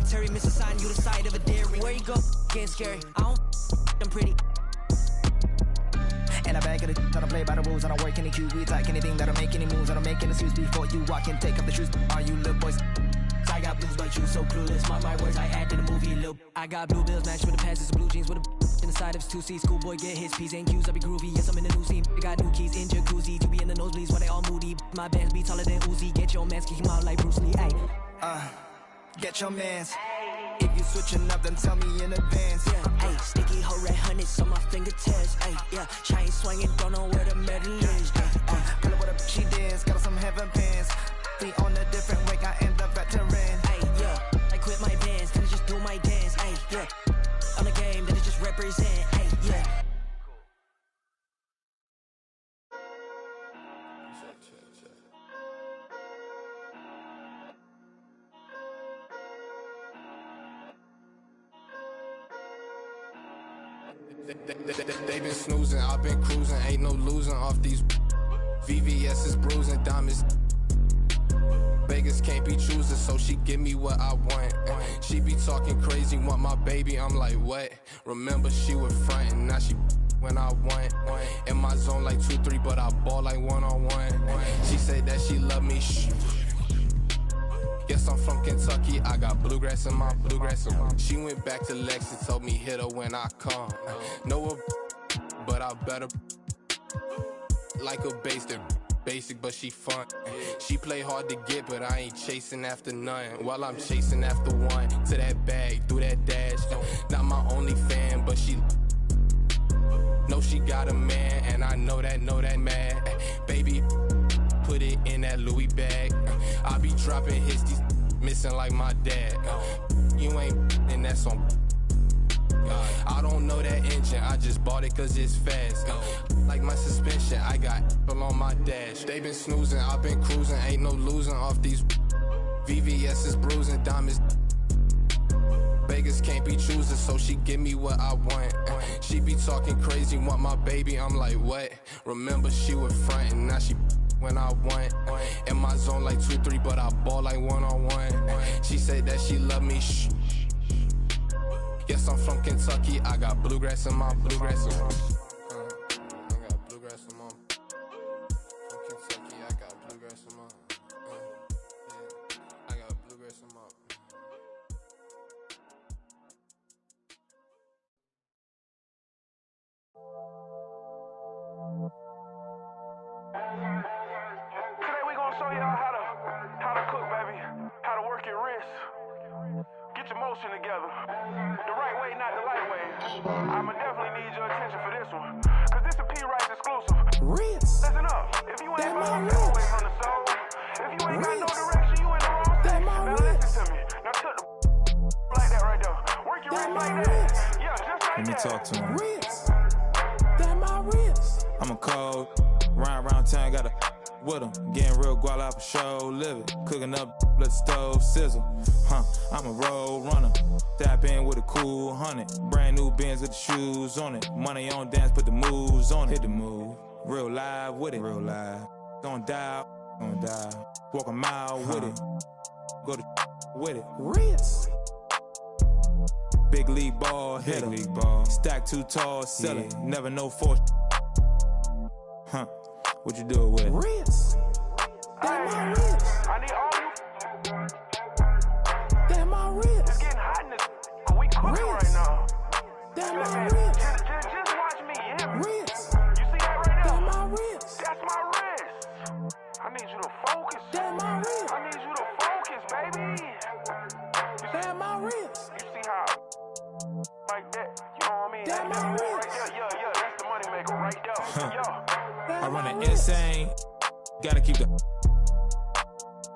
cemetery, miss a sign, you the side of a dairy. Where you go, getting scary, I don't I'm pretty. And I back of the I don't play by the rules, I don't work any QB, like anything that'll make any moves, I don't make any excuse before you walk in, take off the shoes. Are you little boys? I got blues, but you so clueless. My words I add to the movie, lil. I got blue bills matched with the pants, blue jeans with a in the side of his 2C. Schoolboy get his P's and Q's, I be groovy. Yes, I'm in the new scene. I got new keys in jacuzzi. You be in the nosebleeds while they all moody. My bands be taller than Uzi. Get your mans, kick him out like Bruce Lee. Ay. Get your mans. If you switching up, then tell me in advance. Yeah, ayy, sticky hoe red hundreds on my fingertips. Ayy, yeah, chain swinging, don't know where the medal is. Pull up with a she dance, got some heaven pants. Be on a different wake, I am the veteran. Ayy, yeah, I quit my bands, then I just do my dance. Ayy, yeah, on the game, then I just represent. Ayy, yeah. They been snoozing, I've been cruising, ain't no losing off these VVS is bruising, diamonds. Vegas can't be choosing, so she give me what I want. She be talking crazy, want my baby, I'm like, what? Remember she was frontin', now she when I want. In my zone like 2-3, but I ball like one-on-one. She said that she love me, shh. Yes, I'm from Kentucky, I got bluegrass in my bluegrass. She went back to Lex and told me hit her when I come. Know her, but I better like a basic, but she fun. She play hard to get, but I ain't chasing after none. While I'm chasing after one, to that bag, through that dash. Not my only fan, but she know she got a man, and I know that mad. Baby, put it in that Louis bag. I be dropping hits, these missing like my dad. You ain't in that song. I don't know that engine, I just bought it cause it's fast. Like my suspension, I got on my dash. They been snoozing, I've been cruising, ain't no losing off these VVS is bruising, diamonds. Vegas can't be choosing, so she give me what I want. She be talking crazy, want my baby, I'm like, what? Remember she was frontin', now she when I want. In my zone like 2-3, but I ball like one-on-one. She said that she love me, shh. Yes, I'm from Kentucky, I got bluegrass in my bluegrass. I got bluegrass in my from Kentucky, I got bluegrass in my I got bluegrass in my Today we gonna show y'all how to cook, baby. How to work your wrist. Get your motion together. The right way, not the light way. I'ma definitely need your attention for this one. Cause this a P-Rice exclusive. Wrist. Listen up. If you ain't moving away from the soul, if you ain't got no direction, you in the wrong thing. Now listen to me. Now took the like that right there. Work your wrist like that. Yeah, just like that. Let me talk to him. Wrist. That my wrist. I'm a cold, round town, got a with him. Getting real guala for show, living. Cooking up, let the stove sizzle. I'm a road runner. Tap in with a cool 100. Brand new Benz with the shoes on it. Money on dance, put the moves on it. Hit the move. Real live with it. Real live. Don't die. Walk a mile with it. Go to with it. Wrist. Big league ball, hit him. League ball. Stack too tall, sell it. Never know for. What you do with it? Wrist. That my wrist. I need all you. That my wrist. It's getting hot in this. We cooking right now. That my wrist. Just watch me, you hear me? Wrist. You see that right there? That my wrist. That's my wrist. I need you to focus. That my wrist. I need you to focus, baby. That my wrist. You see how? Like that. You know what I mean? That my wrist. Right there. Yeah. That's the money maker right there. Yeah. I run an insane. Gotta keep the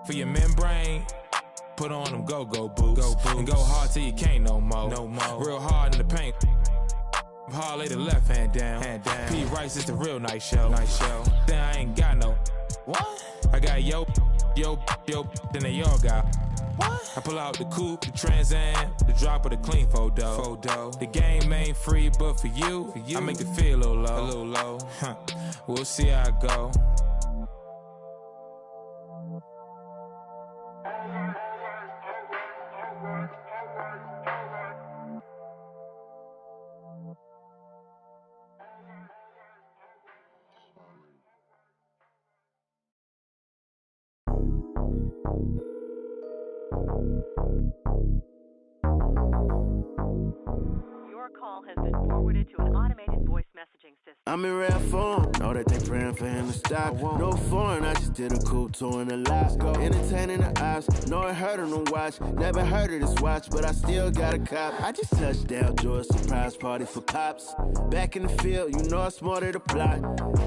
for your membrane. Put on them go-go boots. And go hard till you can't no more. Real hard in the paint. Hard lay the left hand down. P. Rice is the real nice show. Then I ain't got no. What? I got yo, then they all got. What? I pull out the coupe, the Trans Am, the drop of the clean photo. The game ain't free, but for you, I make it feel a little low. We'll see how it go. Your call has been forwarded to an automated voice messaging system. I'm in rare form, know that they praying for him to stop. No foreign, I just did a cool tour in the lot. Entertaining the ops, know it hurt them to watch. Never heard of this watch, but I still got a cop. I just touched down, George, surprise party for pops. Back in the field, you know I smarted the plot.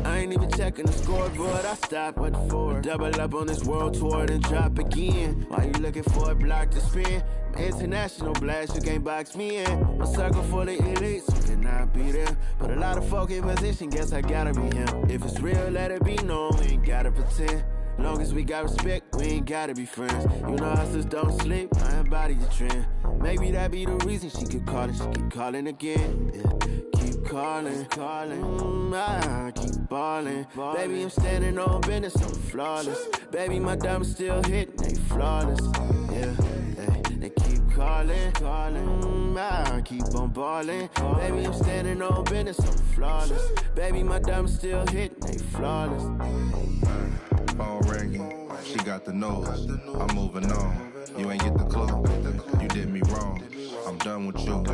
I ain't even checking the scoreboard, I stopped. What for? Double up on this world tour, then drop again. Why you looking for a block to spin? International blast, you can't box me in. A circle full of elites, you cannot be there. But a lot of folk in position, guess I gotta be him. If it's real, let it be known, we ain't gotta pretend. Long as we got respect, we ain't gotta be friends. You know hustlers don't sleep, I embody the trend. Maybe that be the reason she keep calling, she keep calling again. Yeah. Keep calling, I keep balling. Baby, I'm standing on business, I'm flawless. Baby, my diamonds still hitting, they flawless. Yeah, they keep calling, I keep on balling. Baby, I'm standing on business, I'm flawless. Baby, my diamonds still hitting, they flawless. Phone ringing, she got the nose. I'm moving on. You ain't get the clue. You did me wrong. I'm done with you.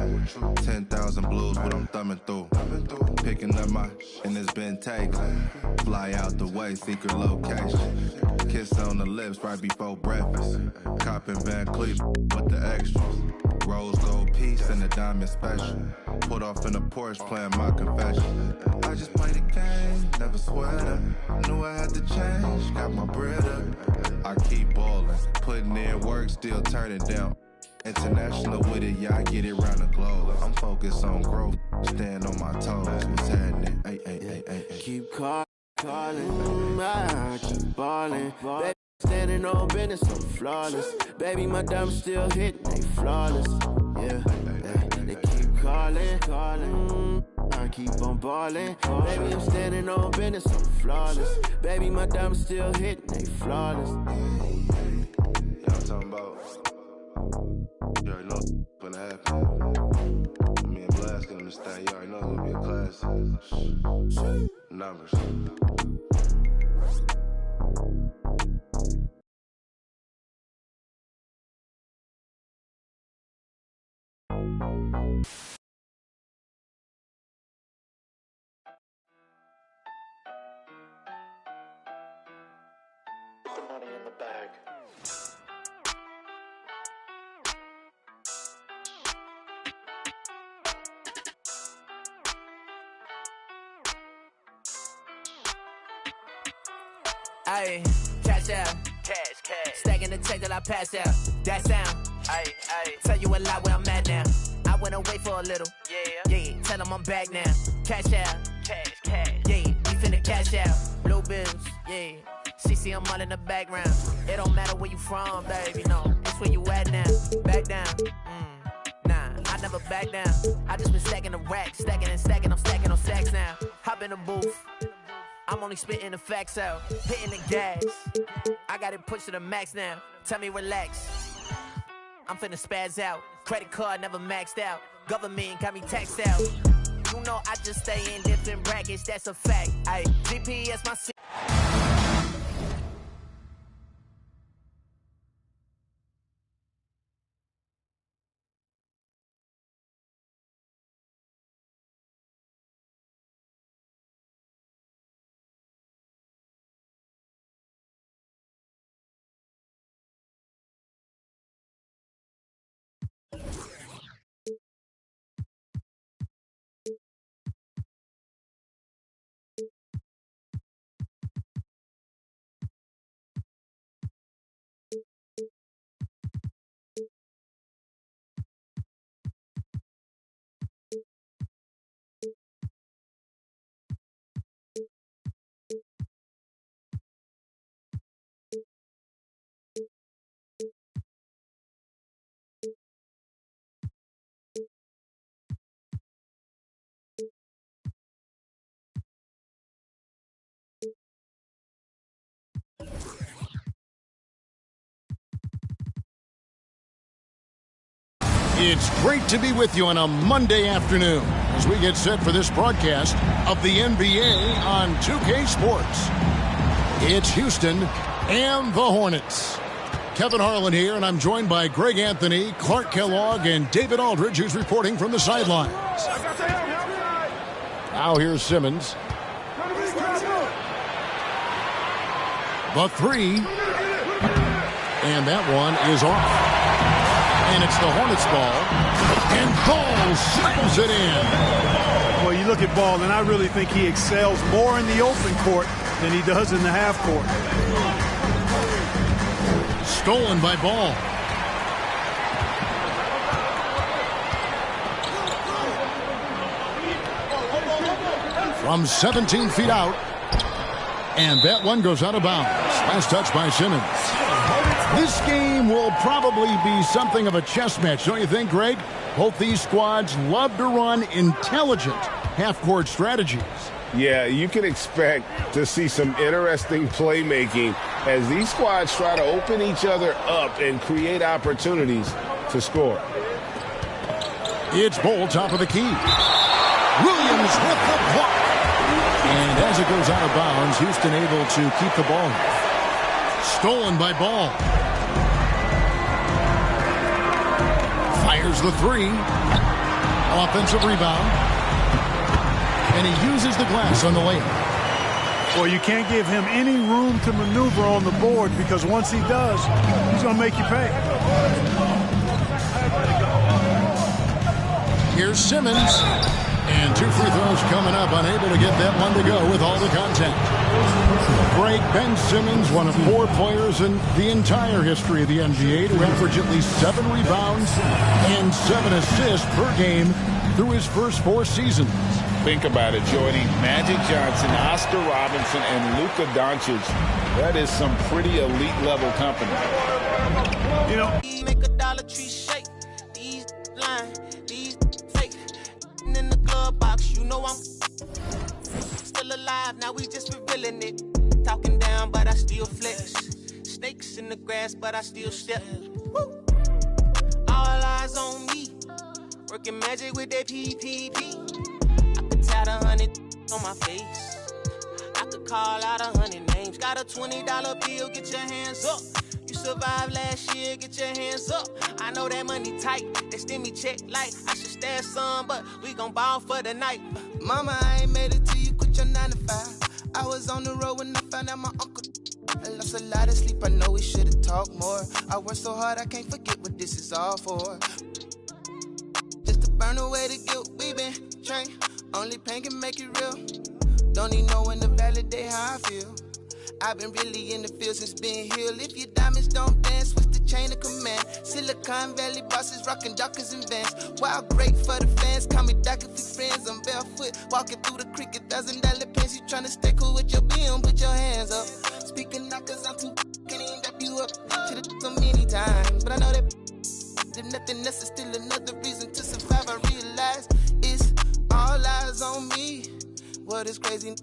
10,000 blues, what I'm thumbing through. Picking up my, and it's been taken. Fly out the way, secret location. Kiss on the lips right before breakfast. Copping Van Cleef with the extras. Rose gold piece and the diamond special. Put off in the Porsche playing my confession. I just play the game, never sweat up. Knew I had to change, got my bread up. I keep ballin', putting in work, still turning down. International with it, yeah, I get it round the globe. I'm focused on growth, stand on my toes. What's happening? Ay. Keep calling, I keep balling. Baby, standing on business, I'm flawless. Baby, my diamonds still hitting, they flawless. Yeah, they keep calling, I keep on balling. Baby, I'm standing on business, I'm flawless. Baby, my diamonds still hitting, they flawless. Y'all talking about? You already know what's gonna happen. Me and Blast gonna understand. You already know it's gonna be a class. Numbers. The money in the bag. Ayy, cash out. Cash. Stacking the check till I pass out. That sound. Ayy. Tell you a lot where I'm at now. I went away for a little. Yeah. Tell them I'm back now. Cash out. Cash. Yeah, we finna cash out. Blue bills. Yeah. CC, I'm all in the background. It don't matter where you from, baby. No, it's where you at now. Back down. Nah, I never back down. I just been stacking the racks. Stacking. I'm stacking on stacks now. Hop in the booth. I'm only spitting the facts out, hitting the gas. I got it pushed to the max now. Tell me relax. I'm finna spaz out. Credit card never maxed out. Government got me taxed out. You know I just stay in different brackets. That's a fact. Ay, GPS my. It's great to be with you on a Monday afternoon as we get set for this broadcast of the NBA on 2K Sports. It's Houston and the Hornets. Kevin Harlan here, and I'm joined by Greg Anthony, Clark Kellogg, and David Aldridge, who's reporting from the sidelines. Now here's Simmons. The three. And that one is off. And it's the Hornets ball. And Ball circles it in. Well, you look at Ball, and I really think he excels more in the open court than he does in the half court. Stolen by Ball. From 17 feet out. And that one goes out of bounds. Last touch by Simmons. This game will probably be something of a chess match, don't you think, Greg? Both these squads love to run intelligent half-court strategies. Yeah, you can expect to see some interesting playmaking as these squads try to open each other up and create opportunities to score. It's Ball, top of the key. Williams with the block. And as it goes out of bounds, Houston able to keep the ball. Stolen by Ball. Fires the three. Offensive rebound. And he uses the glass on the layup. Well, you can't give him any room to maneuver on the board because once he does, he's going to make you pay. Here's Simmons. And 2 free throws coming up, unable to get that one to go with all the contact. Greg, Ben Simmons, one of 4 players in the entire history of the NBA to average at least 7 rebounds and 7 assists per game through his first 4 seasons. Think about it, Jordy. Magic Johnson, Oscar Robinson, and Luka Doncic. That is some pretty elite level company. You know, make a Dollar Tree shake. These line, these fake. In the glove box, you know I'm still alive. Now we just revealing it. Talking down, but I still flex. Snakes in the grass, but I still step. Woo. All eyes on me. Working magic with that PPP. Had 100 on my face. I could call out 100 names. Got a $20 bill, get your hands up. You survived last year, get your hands up. I know that money tight, that stimmy check like I should stash some, but we gon' ball for the night. Mama, I ain't made it till you quit your 9 to 5. I was on the road when I found out my uncle. I lost a lot of sleep, I know we should've talked more. I worked so hard, I can't forget what this is all for. Just to burn away the guilt, we been trained. Only pain can make it real. Don't need no one to validate how I feel. I've been really in the field since being healed. If your diamonds don't dance, what's the chain of command? Silicon Valley bosses rocking Dockers and Vans. Wild great for the fans, call me Doc if we friends. I'm barefoot, walking through the creek, $1,000 pants. You tryna stay cool with your BM, put your hands up. Speaking knockers, I'm too can't even wrap you up. Should've so many times, but I know that if nothing else is still another reason to survive. I realize it's all eyes on me. What is crazy?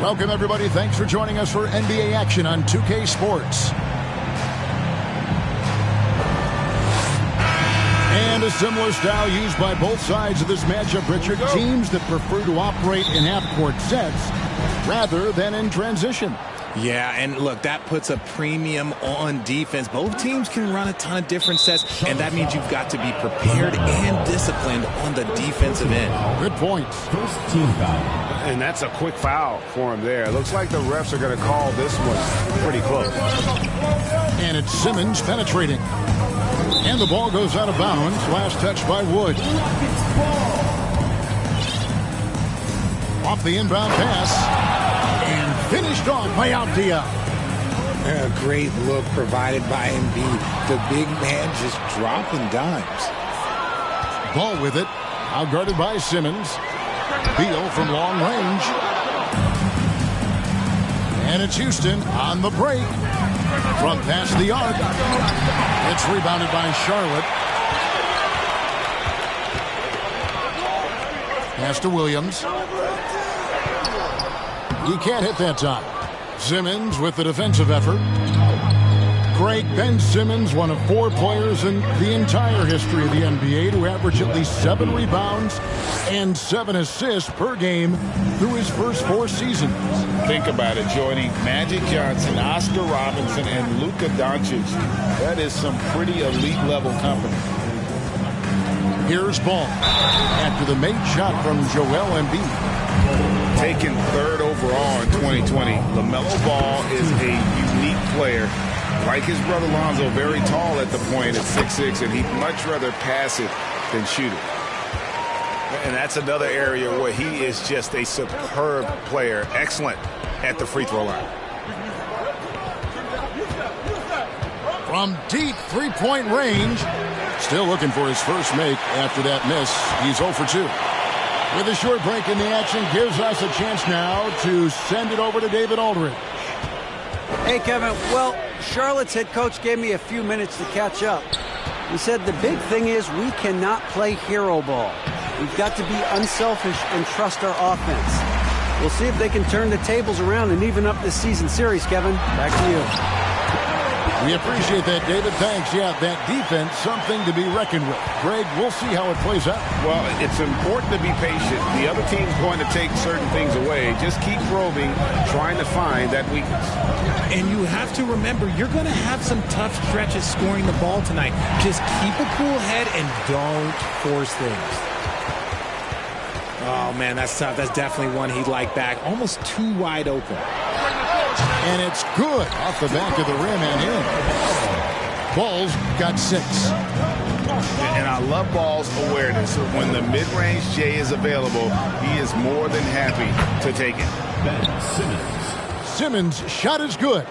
Welcome, everybody. Thanks for joining us for NBA action on 2K Sports. And a similar style used by both sides of this matchup, Richard. Teams that prefer to operate in half-court sets rather than in transition. Yeah, and look, that puts a premium on defense. Both teams can run a ton of different sets, and that means you've got to be prepared and disciplined on the defensive end. Good points. First team foul. And that's a quick foul for him there. It looks like the refs are going to call this one pretty close. And it's Simmons penetrating. And the ball goes out of bounds. Last touch by Wood. Off the inbound pass. And finished off by Avdia. A great look provided by Embiid. The big man just dropping dimes. Ball with it. Out guarded by Simmons. Beal from long range. And it's Houston on the break. From past the arc. It's rebounded by Charlotte. Pass to Williams. He can't hit that time. Simmons with the defensive effort. Great Ben Simmons, one of 4 players in the entire history of the NBA to average at least 7 rebounds and 7 assists per game through his first 4 seasons. Think about it, Jordy. Magic Johnson, Oscar Robinson, and Luka Doncic. That is some pretty elite level company. Here's Ball after the made shot from Joel Embiid. Taken 3rd overall in 2020, LaMelo Ball is a unique player. Like his brother Lonzo, very tall at the point at 6'6", and he'd much rather pass it than shoot it. And that's another area where he is just a superb player. Excellent at the free throw line. From deep three-point range. Still looking for his first make after that miss. He's 0 for 2. With a short break in the action, gives us a chance now to send it over to David Aldridge. Hey, Kevin. Well, Charlotte's head coach gave me a few minutes to catch up. He said the big thing is we cannot play hero ball. We've got to be unselfish and trust our offense. We'll see if they can turn the tables around and even up this season series, Kevin. Back to you. We appreciate that, David. Thanks. Yeah, that defense, something to be reckoned with. Greg, we'll see how it plays out. Well, it's important to be patient. The other team's going to take certain things away. Just keep probing, trying to find that weakness. And you have to remember, you're going to have some tough stretches scoring the ball tonight. Just keep a cool head and don't force things. Oh, man, that's tough. That's definitely one he'd like back. Almost too wide open. And it's good off the back of the rim and in. Ball's got 6. And I love Ball's awareness. When the mid-range J is available, he is more than happy to take it. Simmons' shot is good.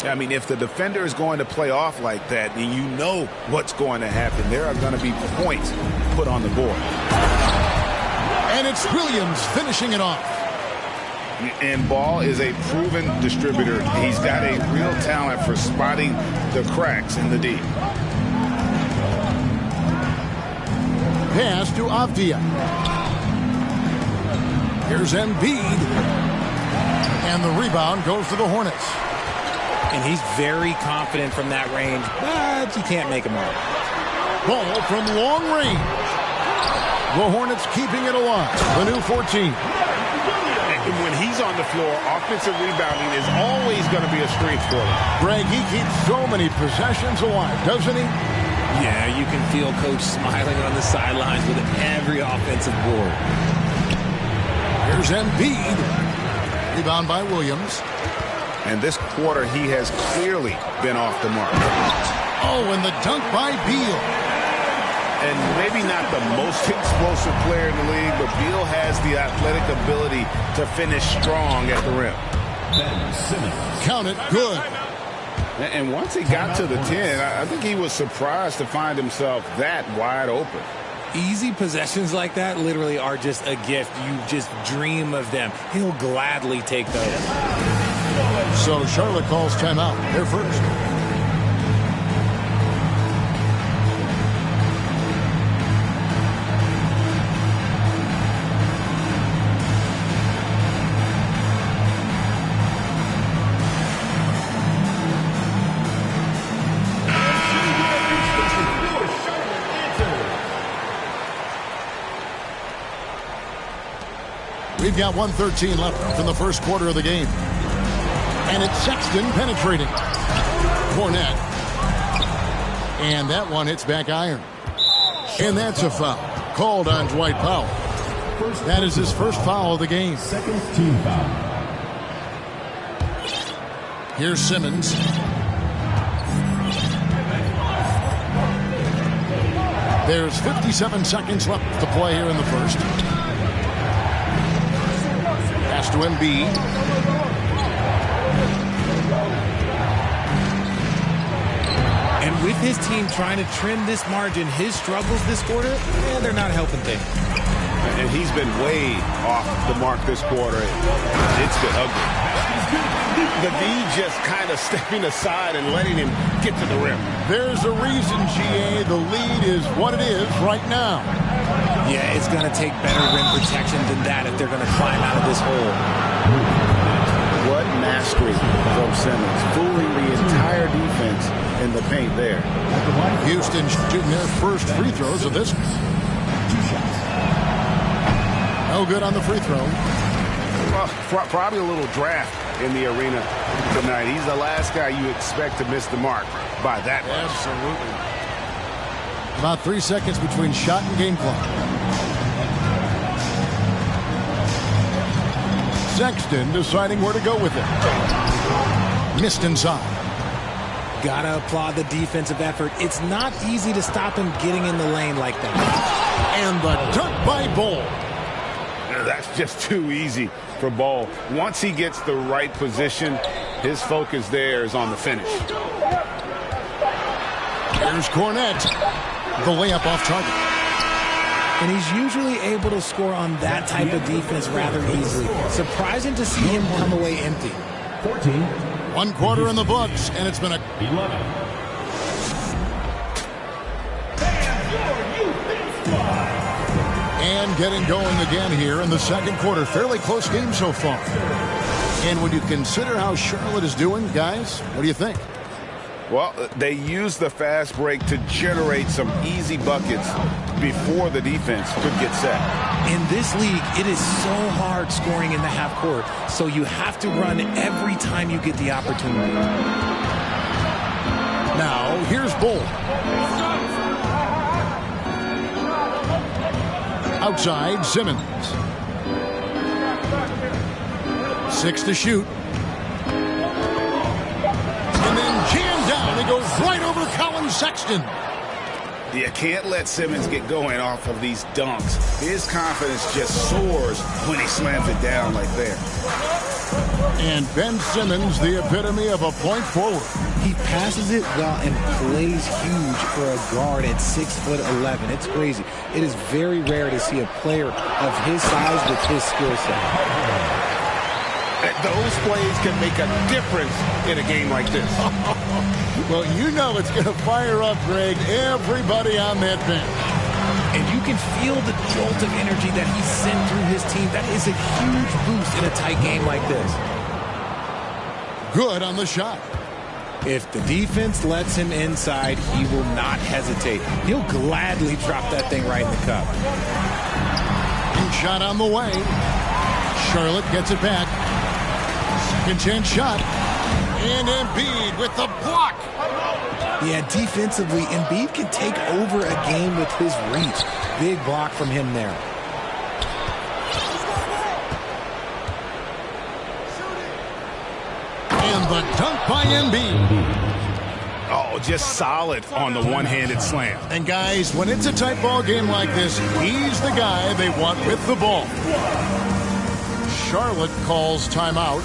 I mean, if the defender is going to play off like that, then you know what's going to happen. There are going to be points put on the board. And it's Williams finishing it off. And Ball is a proven distributor. He's got a real talent for spotting the cracks in the D. Pass to Avdia. Here's Embiid. And the rebound goes to the Hornets. And he's very confident from that range, but you can't make him out. Ball from long range. The Hornets keeping it alive. The new 14. When he's on the floor, offensive rebounding is always going to be a strength for him. Greg, he keeps so many possessions alive, doesn't he? Yeah, you can feel Coach smiling on the sidelines with every offensive board. Here's Embiid. Rebound by Williams. And this quarter, he has clearly been off the mark. Oh, and the dunk by Beal. And maybe not the most explosive player in the league, but Beal has the athletic ability to finish strong at the rim. Count it, good. And once he got to the 10, I think he was surprised to find himself that wide open. Easy possessions like that literally are just a gift. You just dream of them. He'll gladly take those. So Charlotte calls timeout. They're first. We've got 1:13 left in the first quarter of the game. And it's Sexton penetrating. Fournette. And that one hits back iron. And that's a foul called on Dwight Powell. That is his first foul of the game. Second team foul. Here's Simmons. There's 57 seconds left to play here in the first. Pass to Embiid. And with his team trying to trim this margin, his struggles this quarter, they're not helping things. And he's been way off the mark this quarter. It's been ugly. The D just kind of stepping aside and letting him get to the rim. There's a reason, GA, the lead is what it is right now. Yeah, it's going to take better rim protection than that if they're going to climb out of this hole. What mastery from Simmons, fooling the entire defense in the paint there. Houston shooting their first free throws of this. 2 shots. No good on the free throw. Well, probably a little draft in the arena tonight. He's the last guy you expect to miss the mark by that much. Absolutely. About 3 seconds between shot and game clock. Sexton deciding where to go with it. Missed inside. Gotta applaud the defensive effort. It's not easy to stop him getting in the lane like that. And the dunk by Bol. That's just too easy for Bol. Once he gets the right position, his focus there is on the finish. Here's Cornette. The layup off target. And he's usually able to score on that type of defense rather easily. Surprising to see him come away empty. 14. 1 quarter in the books, and it's been a 11. And getting going again here in the second quarter. Fairly close game so far. And when you consider how Charlotte is doing, guys, what do you think? Well, they use the fast break to generate some easy buckets before the defense could get set. In this league, it is so hard scoring in the half court, so you have to run every time you get the opportunity. Now, here's Bol. Outside, Simmons. 6 to shoot. And then jammed down. It goes right over Colin Sexton. You can't let Simmons get going off of these dunks. His confidence just soars when he slams it down like that. And Ben Simmons, the epitome of a point forward. He passes it well and plays huge for a guard at 6'11". It's crazy. It is very rare to see a player of his size with his skill set. Those plays can make a difference in a game like this. Well, you know it's going to fire up, Greg, everybody on that bench. And you can feel the jolt of energy that he sent through his team. That is a huge boost in a tight game like this. Good on the shot. If the defense lets him inside, he will not hesitate. He'll gladly drop that thing right in the cup. And shot on the way. Charlotte gets it back. Second chance shot. And Embiid with the block. Yeah, defensively, Embiid can take over a game with his reach. Big block from him there. And the dunk by Embiid. Oh, just solid on the one-handed slam. And guys, when it's a tight ball game like this, he's the guy they want with the ball. Charlotte calls timeout.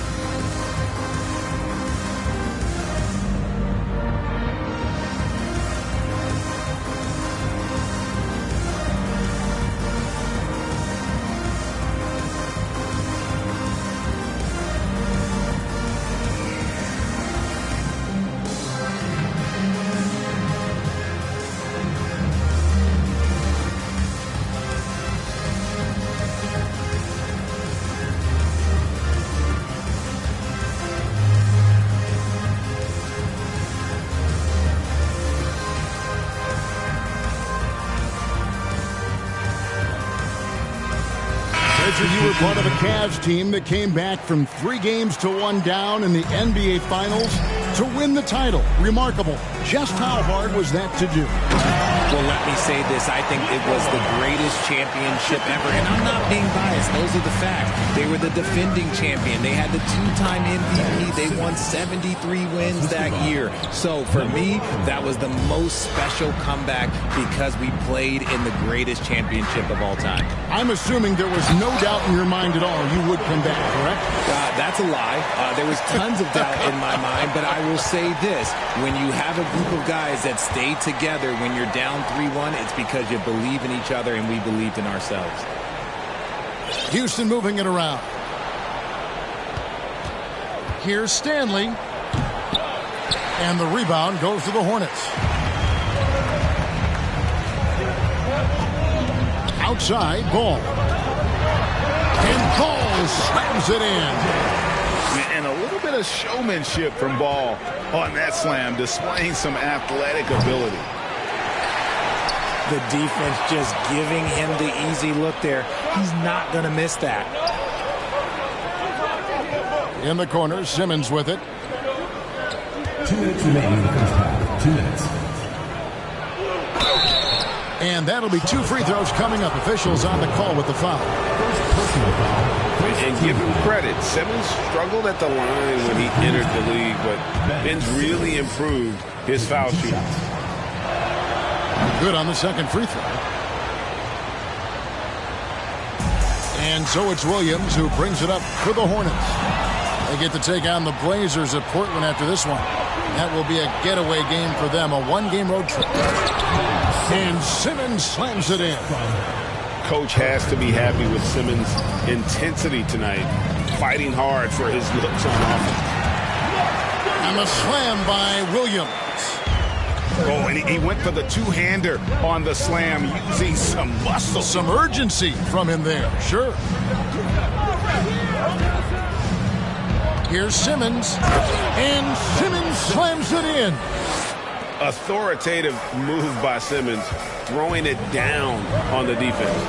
You were part of a Cavs team that came back from 3 games to 1 down in the NBA Finals to win the title. Remarkable. Just how hard was that to do? Well, let me say this. I think it was the greatest championship ever. And I'm not being biased. Those are the facts. They were the defending champion. They had the 2-time MVP. They won 73 wins that year. So for me, that was the most special comeback because we played in the greatest championship of all time. I'm assuming there was no doubt in your mind at all you would come back, correct? That's a lie. There was tons of doubt in my mind, but I will say this. When you have a group of guys that stay together when you're down 3-1, it's because you believe in each other and we believed in ourselves. Houston moving it around. Here's Stanley. And the rebound goes to the Hornets. Outside, Ball. And Ball slams it in. And a little bit of showmanship from Ball on that slam, displaying some athletic ability. The defense just giving him the easy look there. He's not going to miss that. In the corner, Simmons with it. 2 minutes remaining in the first half. 2 minutes. And that'll be 2 free throws coming up. Officials on the call with the foul. First personal foul. And give him credit. Simmons struggled at the line when he entered the league, but Ben's really improved his foul shooting. Good on the second free throw. And so it's Williams who brings it up for the Hornets. They get to take on the Blazers at Portland after this one. That will be a getaway game for them, a 1-game road trip. And Simmons slams it in. Coach has to be happy with Simmons' intensity tonight, fighting hard for his looks on offense. And the slam by Williams. Oh, and he went for the two-hander on the slam, using some muscle. Some urgency from him there, sure. Here's Simmons, and Simmons slams it in. Authoritative move by Simmons, throwing it down on the defense.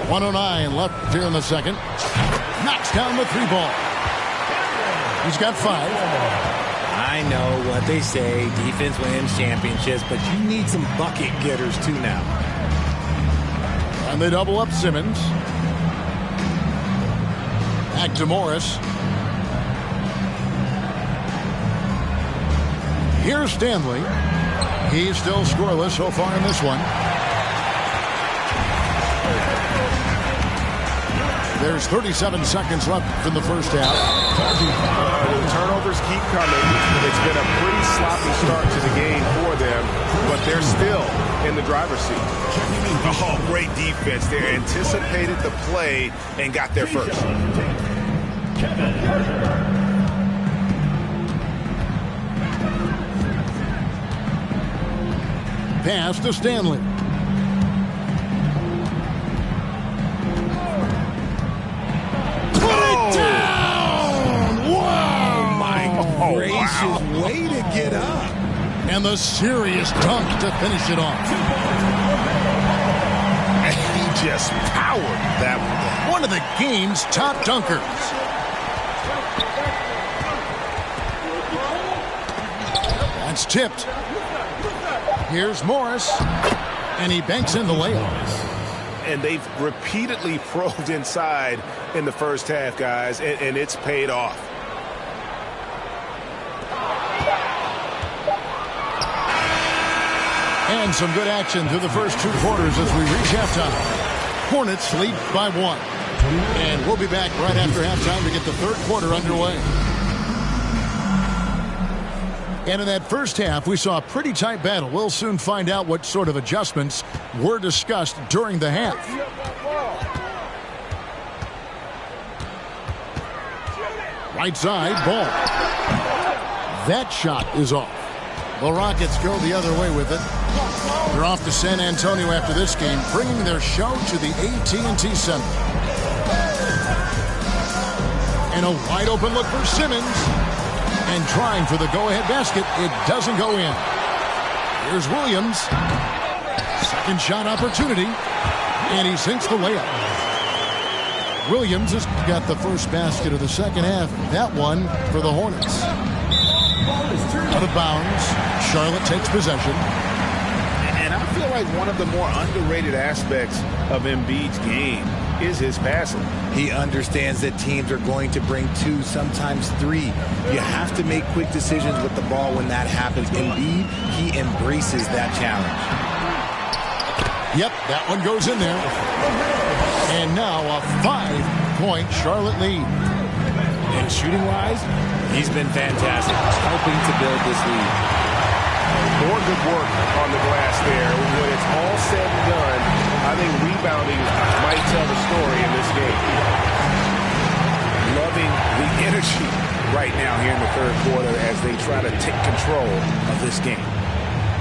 .109 left here in the second. Knocks down the 3-ball. He's got 5. I know what they say, defense wins championships, but you need some bucket getters too now. And they double up Simmons. Back to Morris. Here's Stanley. He's still scoreless so far in this one. There's 37 seconds left in the first half. The turnovers keep coming. It's been a pretty sloppy start to the game for them, but they're still in the driver's seat. Oh, great defense. They anticipated the play and got there first. Pass to Stanley. Way to get up. And the serious dunk to finish it off. He just powered that one. One of the game's top dunkers. That's tipped. Here's Morris. And he banks in the layup. And they've repeatedly probed inside in the first half, guys, and it's paid off. And some good action through the first 2 quarters as we reach halftime. Hornets lead by 1. And we'll be back right after halftime to get the third quarter underway. And in that first half, we saw a pretty tight battle. We'll soon find out what sort of adjustments were discussed during the half. Right side, Ball. That shot is off. The Rockets go the other way with it. They're off to San Antonio after this game, bringing their show to the AT&T Center. And a wide open look for Simmons. And trying for the go-ahead basket. It doesn't go in. Here's Williams. Second shot opportunity. And he sinks the layup. Williams has got the first basket of the second half. That one for the Hornets. Out of bounds. Charlotte takes possession. And I feel like one of the more underrated aspects of Embiid's game is his passing. He understands that teams are going to bring 2, sometimes 3. You have to make quick decisions with the ball when that happens. Embiid, he embraces that challenge. Yep, that one goes in there. And now a 5-point Charlotte lead. And shooting-wise, he's been fantastic, helping to build this lead. More good work on the glass there. When it's all said and done, I think rebounding might tell the story in this game. Loving the energy right now here in the third quarter as they try to take control of this game.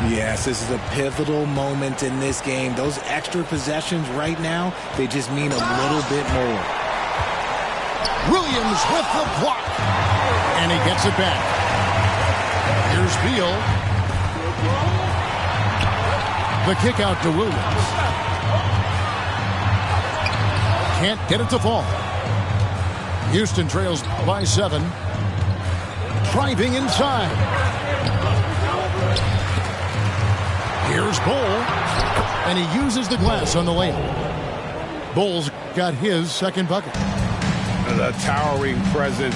Yes, this is a pivotal moment in this game. Those extra possessions right now, they just mean a little bit more. Williams with the block. And he gets it back. Here's Beal. The kick out to Williams. Can't get it to fall. Houston trails by 7. Driving inside. Here's Bull. And he uses the glass on the layup. Bull's got his second bucket. The towering presence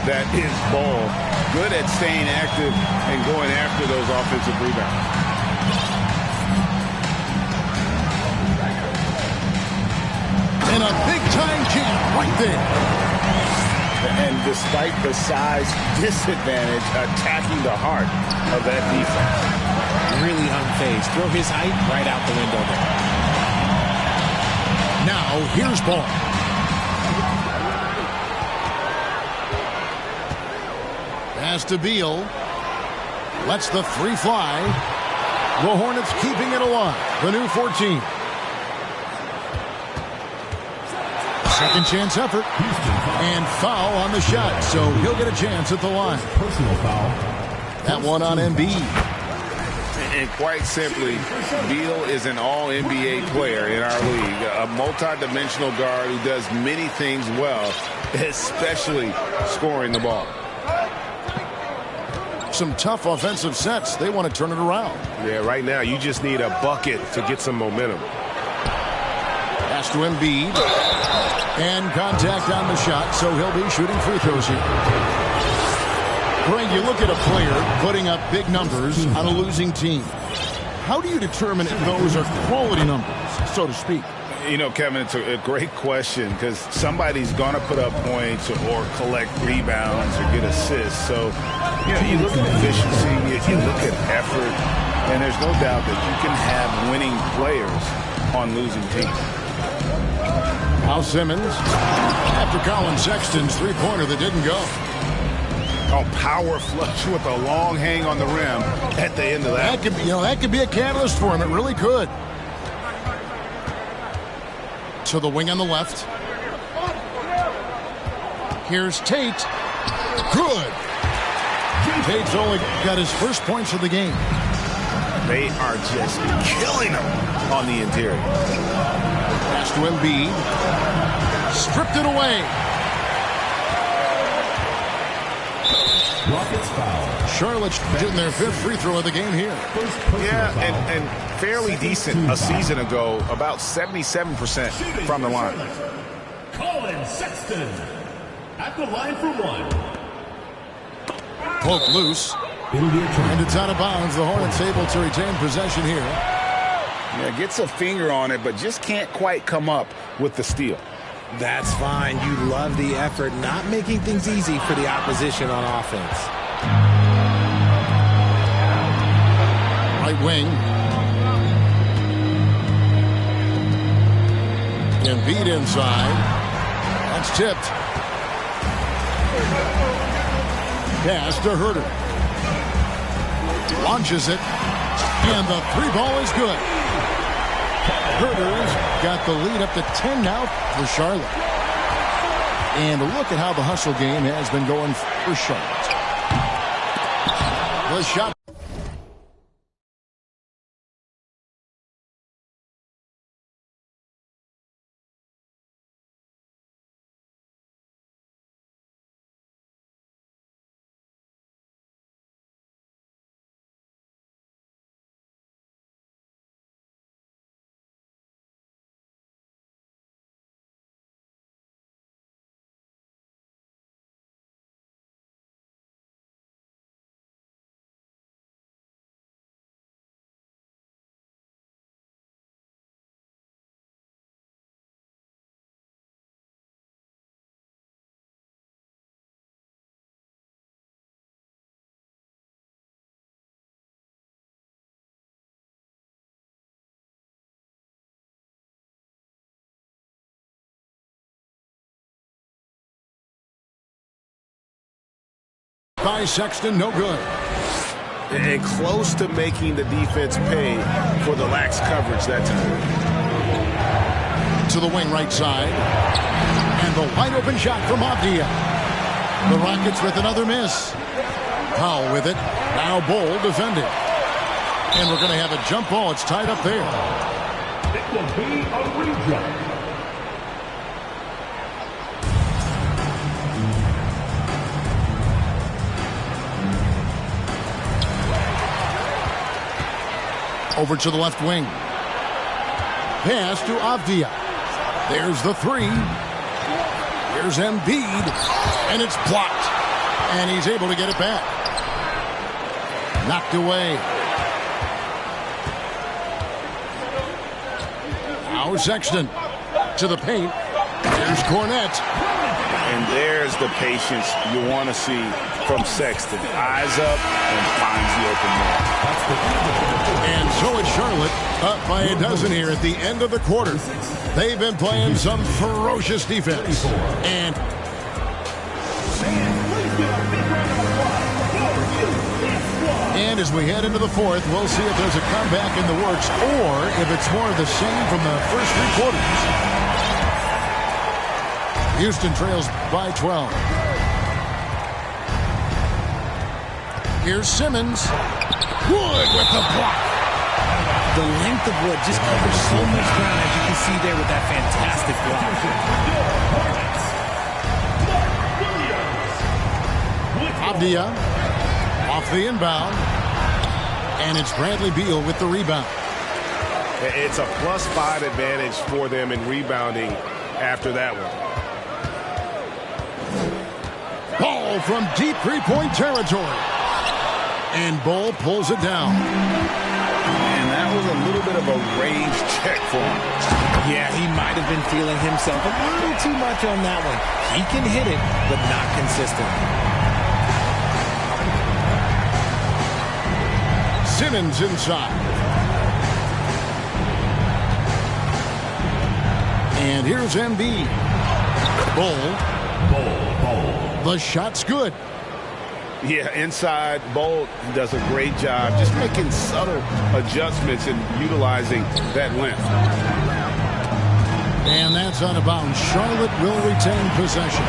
that is Bull. Good at staying active and going after those offensive rebounds. And a big-time jam right there. And despite the size disadvantage, attacking the heart of that defense. Really unfazed. Throw his height right out the window there. Now, here's Ball. Pass to Beal. Lets the 3 fly. The Hornets keeping it alive. The new 14. Second chance effort. And foul on the shot. So he'll get a chance at the line. Personal foul. That one on Embiid. And quite simply, Beal is an all-NBA player in our league. A multi-dimensional guard who does many things well, especially scoring the ball. Some tough offensive sets. They want to turn it around. Yeah, right now you just need a bucket to get some momentum. Pass to Embiid. And contact on the shot, so he'll be shooting free throws here. Greg, you look at a player putting up big numbers on a losing team. How do you determine if those are quality numbers, so to speak? You know, Kevin, it's a great question because somebody's going to put up points or collect rebounds or get assists. So, you know, you look at efficiency, you look at effort, and there's no doubt that you can have winning players on losing teams. Now Simmons, after Colin Sexton's three-pointer that didn't go. Oh, power flush with a long hang on the rim at the end of that. That could be a catalyst for him. It really could. To the wing on the left. Here's Tate. Good. Tate's only got his first points of the game. They are just killing him on the interior. Pass to Embiid. Stripped it away. Rockets foul. Charlotte's getting their 5th free throw of the game here. Yeah, and fairly decent a season ago, about 77% from the line. Colin Sexton at the line for 1. Poke loose. And it's out of bounds. The Hornets able to retain possession here. Yeah, gets a finger on it, but just can't quite come up with the steal. That's fine. You love the effort, not making things easy for the opposition on offense. Right wing. Embiid inside. That's tipped. Pass to Herter. Launches it. And the 3-ball is good. Herter's got the lead up to 10 now for Charlotte. And look at how the hustle game has been going for Charlotte. The shot. by Sexton, no good. And close to making the defense pay for the lax coverage that time. To the wing right side. And the wide open shot from Avdia. The Rockets with another miss. Powell with it. Now Bol defending. And we're going to have a jump ball. It's tied up there. It will be a re-jump. Over to the left wing. Pass to Avdia. There's the three. Here's Embiid. And it's blocked. And he's able to get it back. Knocked away. Now Sexton to the paint. There's Cornette. And there's the patience you want to see from Sexton. Eyes up and finds the open man. And so it's Charlotte up by a dozen here at the end of the quarter. They've been playing some ferocious defense. And as we head into the fourth, we'll see if there's a comeback in the works or if it's more of the same from the first three quarters. Houston trails by 12. Here's Simmons. Wood with the block. The length of Wood just covers so much ground, as you can see there with that fantastic block. Avdia off the inbound. And it's Bradley Beal with the rebound. It's a +5 advantage for them in rebounding after that one. Ball from deep three-point territory. And Bol pulls it down. And that was a little bit of a range check for him. Yeah, he might have been feeling himself a little too much on that one. He can hit it, but not consistently. Simmons inside. And here's Embiid. Bol. The shot's good. Yeah, inside, Bol does a great job just making subtle adjustments and utilizing that length. And that's out of bounds. Charlotte will retain possession.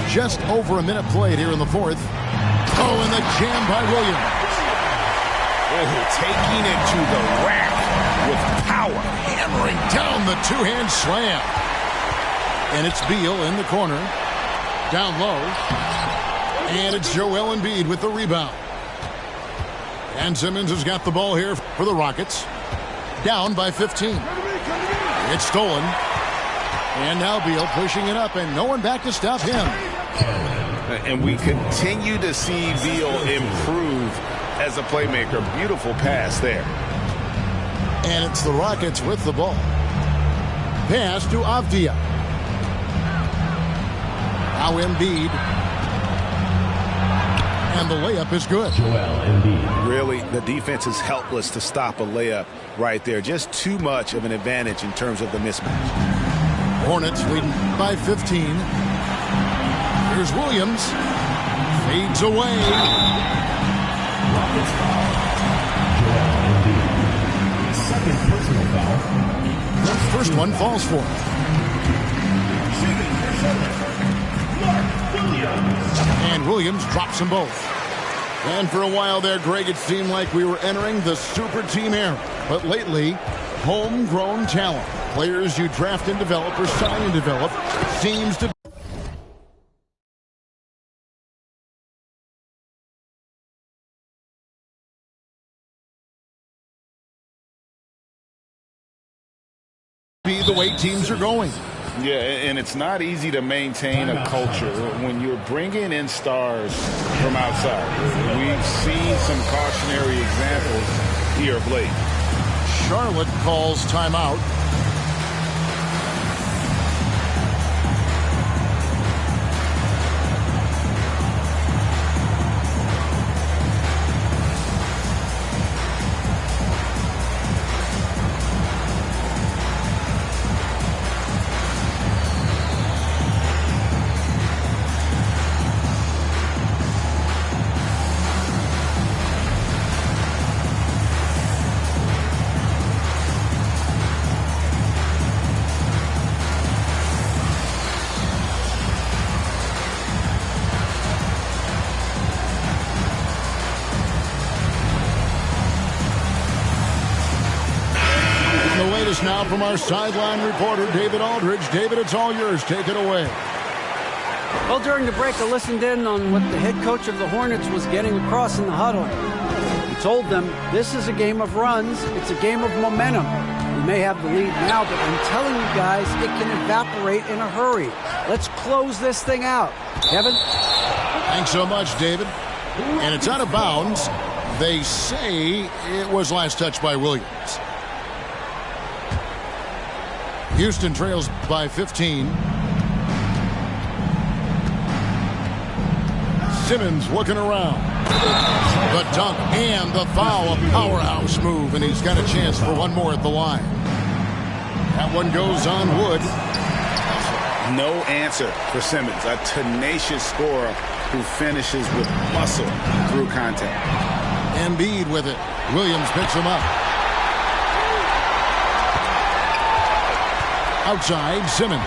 Just over a minute played here in the fourth. Oh, and the jam by Williams. Oh, taking it to the rack with power. Hammering down the two-hand slam. And it's Beal in the corner. Down low. And it's Joel Embiid with the rebound. And Simmons has got the ball here for the Rockets. Down by 15. It's stolen. And now Beal pushing it up, and no one back to stop him. And we continue to see Beal improve as a playmaker. Beautiful pass there. And it's the Rockets with the ball. Pass to Avdia. Now Embiid. And the layup is good. Really, the defense is helpless to stop a layup right there. Just too much of an advantage in terms of the mismatch. Hornets leading by 15. Here's Williams. Fades away. Rockets foul. Joel Embiid. Second personal foul. First one falls for him. And Williams drops them both. And for a while there, Greg, it seemed like we were entering the super team era. But lately, homegrown talent, players you draft and develop or sign and develop, seems to be the way teams are going. Yeah, and it's not easy to maintain a culture when you're bringing in stars from outside. We've seen some cautionary examples here of late. Charlotte calls timeout. now from our sideline reporter, David Aldridge. David, it's all yours. Take it away. Well, during the break, I listened in on what the head coach of the Hornets was getting across in the huddle. He told them, this is a game of runs. It's a game of momentum. We may have the lead now, but I'm telling you guys, it can evaporate in a hurry. Let's close this thing out. Kevin? Thanks so much, David. And it's out of bounds. They say it was last touched by Williams. Houston trails by 15. Simmons looking around. The dunk and the foul, a powerhouse move, and he's got a chance for one more at the line. That one goes on wood. No answer for Simmons, a tenacious scorer who finishes with muscle through contact. Embiid with it. Williams picks him up. Outside, Simmons.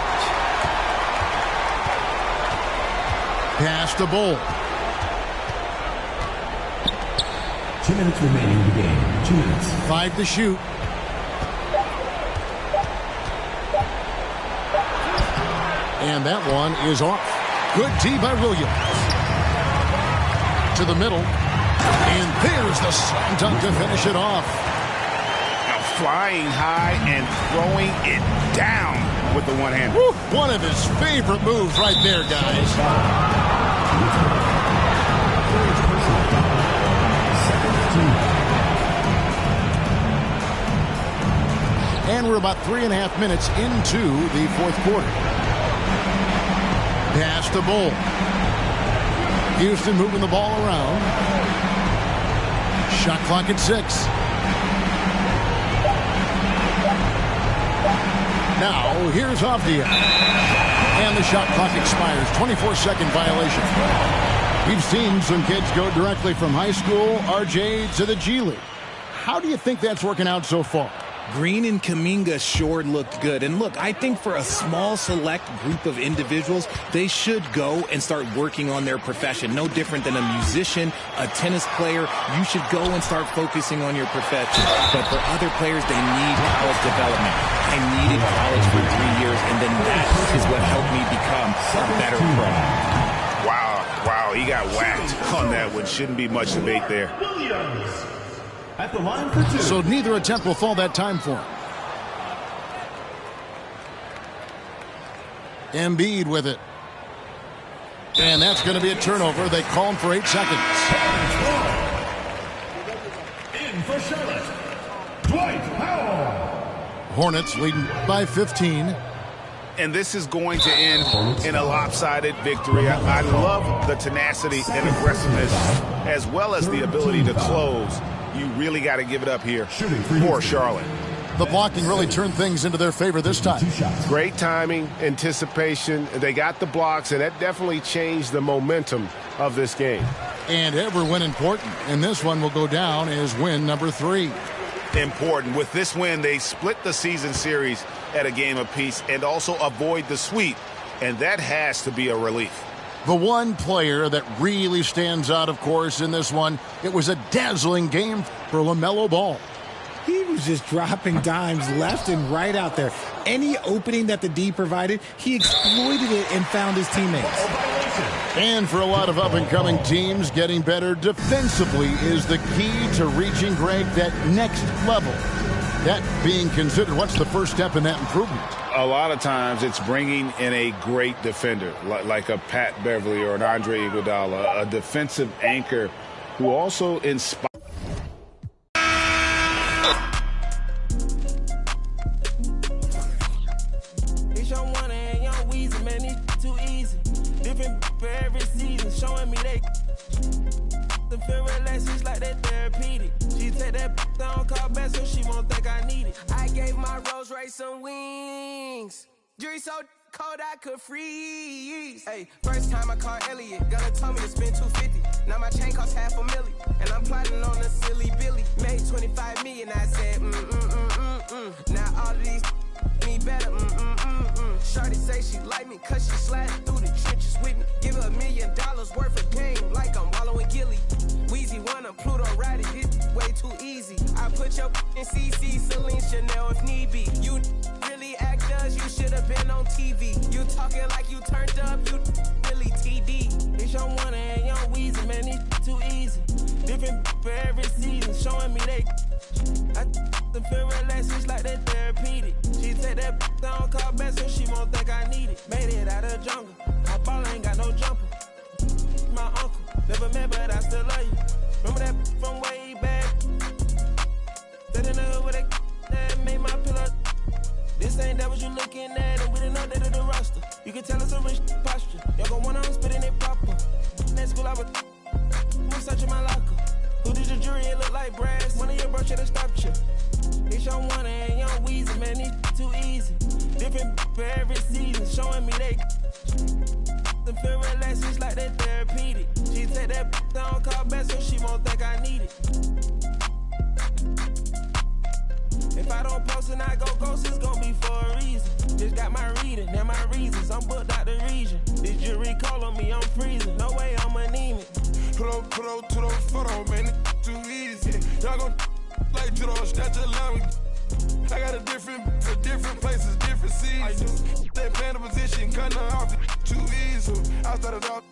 Pass to Bull. 2 minutes remaining in the game. 2 minutes. 5 to shoot. And that one is off. Good D by Williams. To the middle. And there's the slam dunk to finish it off. Now flying high and throwing it down with the one hand. Woo, one of his favorite moves right there, guys. And we're about 3.5 minutes into the fourth quarter. Pass to Bull. Houston moving the ball around. Shot clock at 6. Now, here's Avdia. And the shot clock expires. 24-second violation. We've seen some kids go directly from high school, RJ, to the G League. How do you think that's working out so far? Green and Kuminga sure looked good. And look, I think for a small select group of individuals, they should go and start working on their profession. No different than a musician, a tennis player. You should go and start focusing on your profession. But for other players, they need college development. I needed college for 3 years, and then that is what helped me become a better pro. Wow, he got whacked on that one. Shouldn't be much debate there. Williams at the line for 2. So neither attempt will fall that time for him. Embiid with it. And that's going to be a turnover. They call him for 8 seconds. In for Charlotte, Dwight Powell. Hornets leading by 15. And this is going to end in a lopsided victory. I love the tenacity and aggressiveness as well as the ability to close. You really got to give it up here for Charlotte. The blocking really turned things into their favor this time. Great timing, anticipation. They got the blocks, and that definitely changed the momentum of this game. And every win important. And this one will go down as win number 3. Important. With this win, they split the season series at a game apiece and also avoid the sweep. And that has to be a relief. The one player that really stands out, of course, in this one, it was a dazzling game for LaMelo Ball. He was just dropping dimes left and right out there. Any opening that the D provided, he exploited it and found his teammates. And for a lot of up-and-coming teams, getting better defensively is the key to reaching, Greg, that next level. That being considered, what's the first step in that improvement? A lot of times it's bringing in a great defender, like a Pat Beverly or an Andre Iguodala, a defensive anchor who also inspires. It's your one and young Weezy, man, it's too easy. Different for every season, showing me they feel relaxed, it's like that therapeutic. She take that down, call back so she won't think I need it. I gave my Rolls Royce some wings. Jury so cold I could freeze. Hey, first time I called Elliot, gonna tell me to spend $250. Now my chain costs $500,000, and I'm plotting on a silly Billy. Made $25 million, I said Now all of these me better, Shorty say she like me cause she sliding through the trenches with me. Give her $1 million worth of game like I'm wallowing Gilly. Weezy wanna Pluto ride it, it's way too easy. I put put your in CC, Celine, Chanel if need be. You really act us, you should have been on TV. You talking like you turned up, you really TD. Bitch, I'm one and young Weezy, man, it's too easy. Different for every season, showing me they. I them feel relaxed, it's like they therapeutic. She take that down, call back, so she won't think I need it. Made it out of jungle, my ball ain't got no jumper. My uncle, never met, but I still love you. Remember that from way back? That in the hood with that made my pillow. This ain't that what you looking at, and we didn't update the roster. You can tell it's a rich posture. Y'all gon' want on spitting it proper. That school I was searching my locker. Who did your jury? It look like brass. One of your bro should've stopped you. Bitch, I'm one and young Weezy, man, it's too easy. Different for every season, showing me they. Them feel relaxed, it's like they therapeutic. She take that down, call back, so she won't think I need it. If I don't post and I go ghost, it's gon' be for a reason. Just got my reading and my reasons. I'm booked out the region. This jury call on me, I'm freezing. No way I'm anemic. Put up to the photo, man, it's too easy. Y'all gon' like to those snatch a line. I got a different places, different seasons. They playing the position, cutting her off too easy. I started off